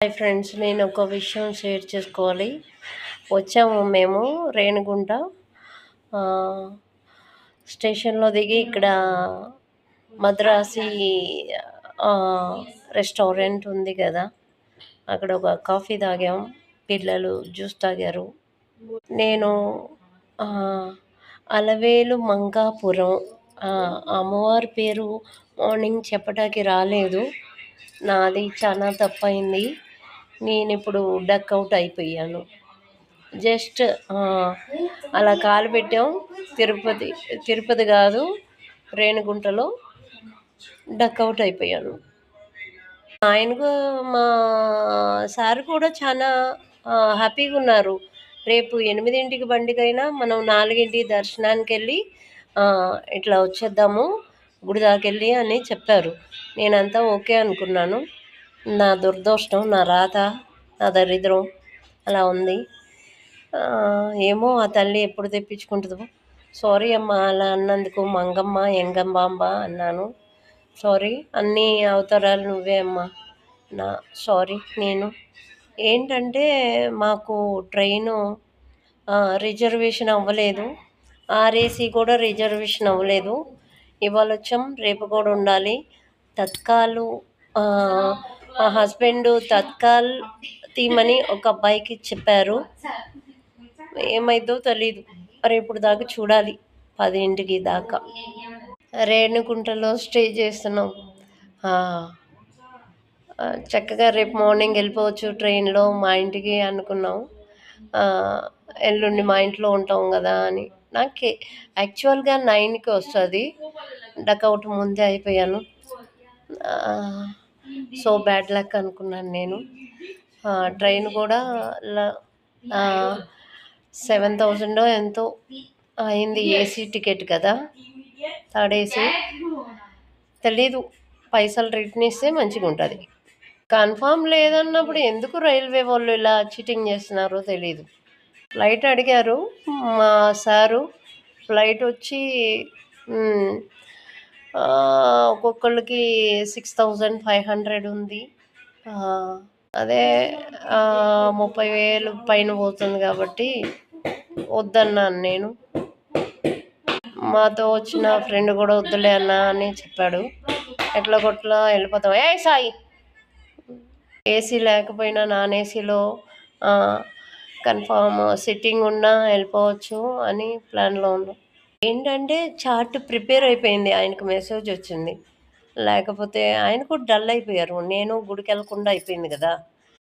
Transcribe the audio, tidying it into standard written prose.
Hi friends, నేను ఒక విషయం షేర్ చేసుకోవాలి. వచ్చాము మేము రేణిగుంట ఆ, స్టేషన్లో దిగి ఇక్కడ మద్రాసి ఆ, రెస్టారెంట్ ఉంది కదా, అక్కడ ఒక కాఫీ తాగాం. పిల్లలు జ్యూస్ తాగారు. నేను ఆ, అలవేలు మంగాపురం, అమ్మవారి పేరు మార్నింగ్ చెప్పడానికి రాలేదు. నాది చాలా తప్పైంది. నేను ఇప్పుడు డక్అవుట్ అయిపోయాను. జస్ట్ అలా కాలు పెట్టాం. తిరుపతి తిరుపతి కాదు, రేణిగుంటలో డక్అవుట్ అయిపోయాను. ఆయనకు మా సార్ కూడా చాలా హ్యాపీగా ఉన్నారు. రేపు 8ంటికి బండికైనా మనం 4ంటికి దర్శనానికి వెళ్ళి ఇట్లా వచ్చేద్దాము గుడి దాకెళ్ళి అని చెప్పారు. నేనంతా ఓకే అనుకున్నాను. నా దురదృష్టం, నా రాత, నా దరిద్రం అలా ఉంది. ఏమో ఆ తల్లి ఎప్పుడు తెప్పించుకుంటుందో. సారీ అమ్మ, అలా అన్నందుకు. మంగమ్మ ఎంగంబాంబ అన్నాను. సారీ, అన్ని అవతారాలు నువ్వే అమ్మా. నా సారీ. నేను ఏంటంటే మాకు ట్రైను రిజర్వేషన్ అవ్వలేదు. ఆర్ఏసీ కూడా రిజర్వేషన్ అవ్వలేదు. ఇవాళ వచ్చాం, రేపు కూడా ఉండాలి. తత్కాలు మా హస్బెండ్ తత్కాల్ తీమని ఒక అబ్బాయికి చెప్పారు. ఏమైందో తెలీదు. రేపు దాకా చూడాలి, 10ంటికి దాకా. రేణుగుంటలో స్టే చేస్తున్నాం. చక్కగా రేపు మార్నింగ్ వెళ్ళిపోవచ్చు ట్రైన్లో మా ఇంటికి అనుకున్నాం. ఎల్లుండి మా ఇంట్లో ఉంటాం కదా అని. నాకు యాక్చువల్గా 9కి వస్తుంది. డకౌట్ ముందే అయిపోయాను. సో బ్యాడ్ లక్ అనుకున్నాను నేను. ట్రైన్ కూడా 7,000 ఎంతో అయింది. ఏసీ టికెట్ కదా, థర్డ్ ఏసీ. తెలీదు, పైసలు రిటర్న్ ఇస్తే మంచిగా ఉంటుంది. కన్ఫామ్ లేదన్నప్పుడు ఎందుకు రైల్వే వాళ్ళు ఇలా చీటింగ్ చేస్తున్నారో తెలీదు. ఫ్లైట్ అడిగారు మా సారు. ఫ్లైట్ వచ్చి ఒక్కొక్కళ్ళకి 6,500 ఉంది. అదే 30,000 పైన పోతుంది కాబట్టి వద్దన్నాను నేను. మాతో వచ్చిన ఫ్రెండ్ కూడా వద్దులే అన్నా అని చెప్పాడు. ఎట్లా కొట్లా వెళ్ళిపోతాం. సాయి, ఏసీ లేకపోయినా నాన్ ఏసీలో కన్ఫామ్ సిట్టింగ్ ఉన్నా వెళ్ళిపోవచ్చు అని ప్లాన్లో ఉన్నాం. ఏంటంటే చార్ట్ ప్రిపేర్ అయిపోయింది, ఆయనకు మెసేజ్ వచ్చింది. లేకపోతే ఆయన కూడా డల్ అయిపోయారు. నేను గుడికి వెళ్ళకుండా అయిపోయింది కదా.